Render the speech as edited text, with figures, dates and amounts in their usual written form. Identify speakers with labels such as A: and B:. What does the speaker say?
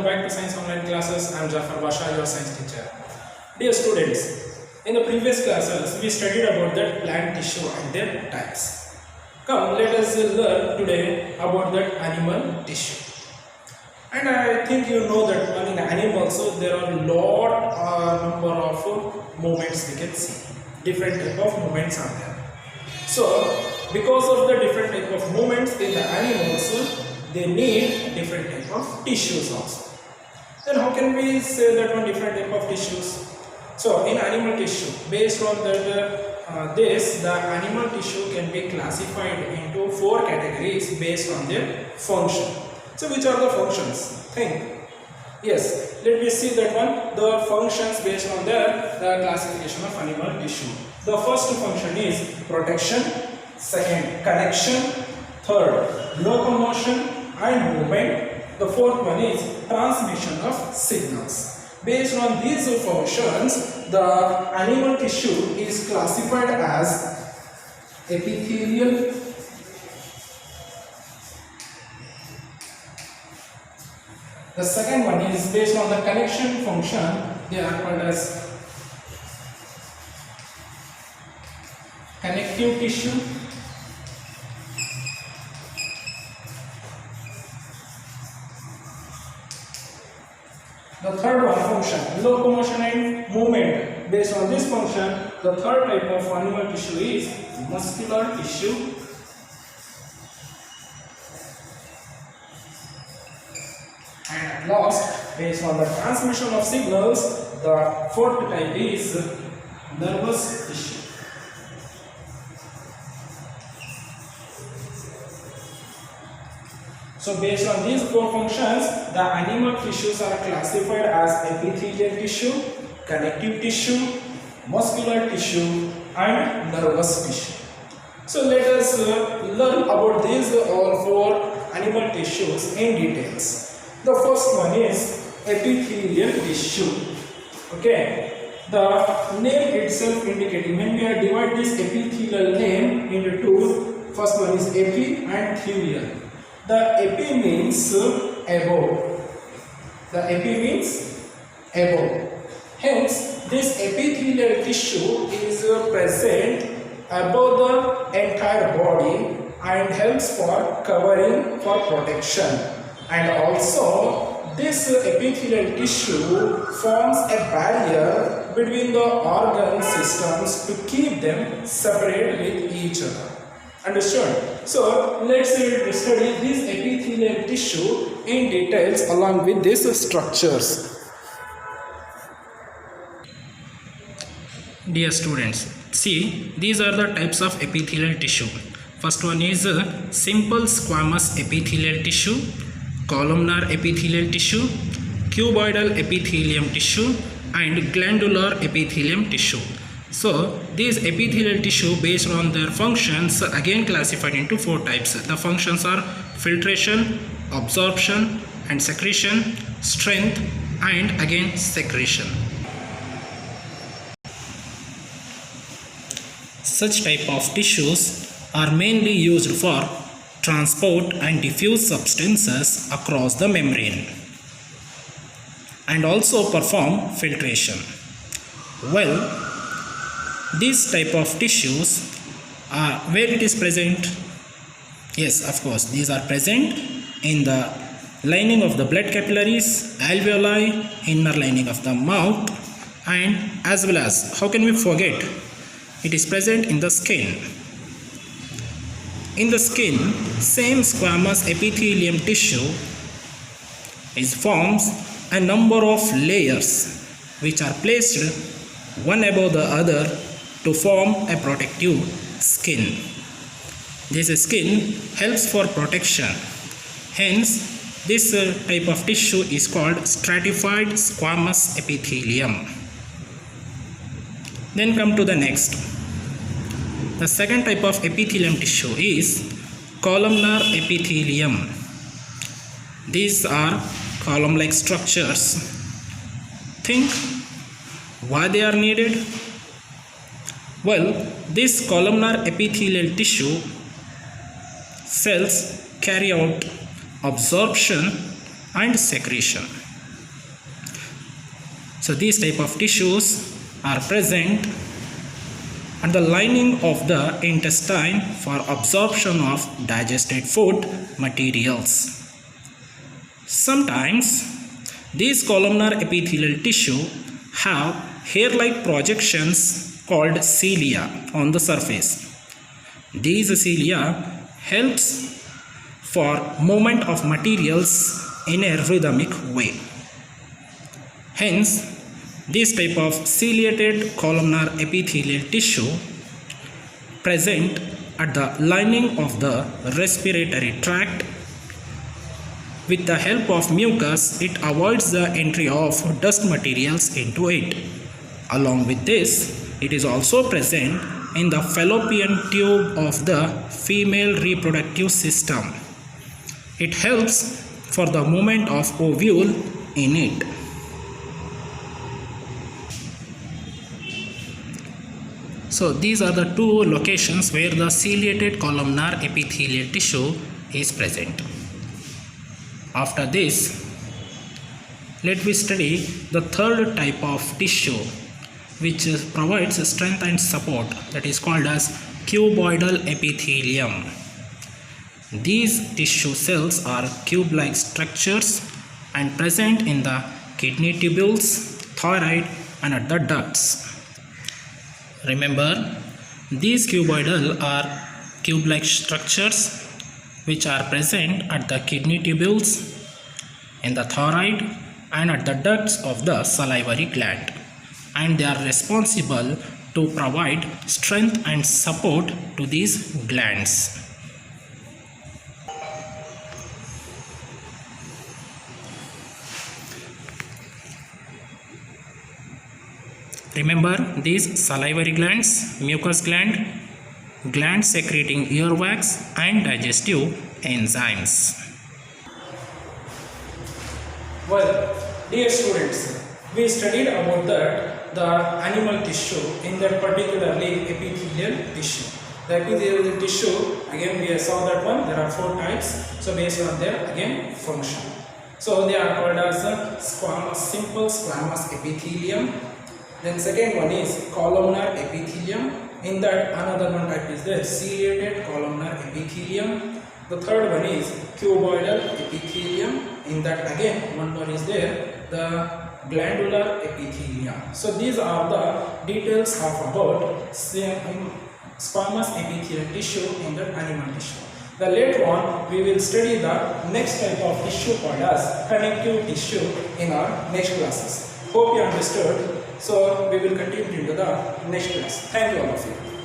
A: back to Science Online Classes. I am Jafar Basha, your science teacher. Dear students, in the previous classes we studied about the plant tissue and their types. Come, let us learn today about that animal tissue. And I think you know that in animals there are number of movements we can see. Different type of movements are there. So, because of the different type of movements in the animals, they need different type of tissues also. Then how can we say that one different type of tissues? So in animal tissue, based on that the animal tissue can be classified into 4 categories based on their function. So which are the functions? Think. Yes, let me see that one. The functions based on the classification of animal tissue. The first function is protection, second connection, third locomotion and movement. The fourth one is transmission of signals. Based on these functions, the animal tissue is classified as epithelial, the second one is based on the connection function, they are called as connective tissue. The third one function, locomotion and movement. Based on this function, the third type of animal tissue is muscular tissue. And at last, based on the transmission of signals, the fourth type is nervous tissue. So based on these 4 functions, the animal tissues are classified as epithelial tissue, connective tissue, muscular tissue and nervous tissue. So let us learn about these all 4 animal tissues in details. The first one is epithelial tissue. Okay, the name itself indicating, when we are divide this epithelial name into 2, first one is epi and thelial. The epi means above. The epi means above. Hence, this epithelial tissue is present above the entire body and helps for covering, for protection. And also, this epithelial tissue forms a barrier between the organ systems to keep them separate with each other. Understood? So let's study this epithelial tissue in details along with these structures.
B: Dear students, see, these are the types of epithelial tissue. First one is simple squamous epithelial tissue, columnar epithelial tissue, cuboidal epithelium tissue and glandular epithelium tissue. So these epithelial tissue based on their functions again classified into 4 types. The functions are filtration, absorption and secretion, strength and again secretion. Such type of tissues are mainly used for transport and diffuse substances across the membrane and also perform filtration. Well, these type of tissues are where it is present. Yes, of course, these are present in the lining of the blood capillaries, alveoli, inner lining of the mouth, and as well as, how can we forget, it is present in the skin. In the skin, same squamous epithelium tissue forms a number of layers which are placed one above the other to form a protective skin. This skin helps for protection. Hence, this type of tissue is called stratified squamous epithelium. Then come to the next. The second type of epithelium tissue is columnar epithelium. These are column-like structures. Think why they are needed. Well, this columnar epithelial tissue cells carry out absorption and secretion. So these type of tissues are present at the lining of the intestine for absorption of digested food materials. Sometimes these columnar epithelial tissue have hair-like projections called cilia on the surface. These cilia helps for movement of materials in a rhythmic way. Hence, this type of ciliated columnar epithelial tissue present at the lining of the respiratory tract. With the help of mucus, it avoids the entry of dust materials into it. Along with this, it is also present in the fallopian tube of the female reproductive system. It helps for the movement of ovule in it. So these are the two locations where the ciliated columnar epithelial tissue is present. After this, let me study the third type of tissue which provides strength and support, that is called as cuboidal epithelium. These tissue cells are cube-like structures and present in the kidney tubules, thyroid and at the ducts. Remember, these cuboidal are cube-like structures which are present at the kidney tubules, in the thyroid and at the ducts of the salivary gland, and they are responsible to provide strength and support to these glands. Remember these salivary glands, mucous gland, glands secreting earwax and digestive enzymes.
A: Well, dear students, we studied about the animal tissue, in that particularly epithelial tissue. The epithelial tissue, again we saw that one, there are 4 types, so based on their again function. So they are called as simple squamous epithelium. Then second one is columnar epithelium. In that another one type is the ciliated columnar epithelium. The third one is cuboidal epithelium. In that again one more is there, the glandular epithelium. So these are the details of about squamous epithelial tissue in the animal tissue. The later on we will study the next type of tissue called as connective tissue in our next classes. Hope you understood. So we will continue into the next class. Thank you all of you.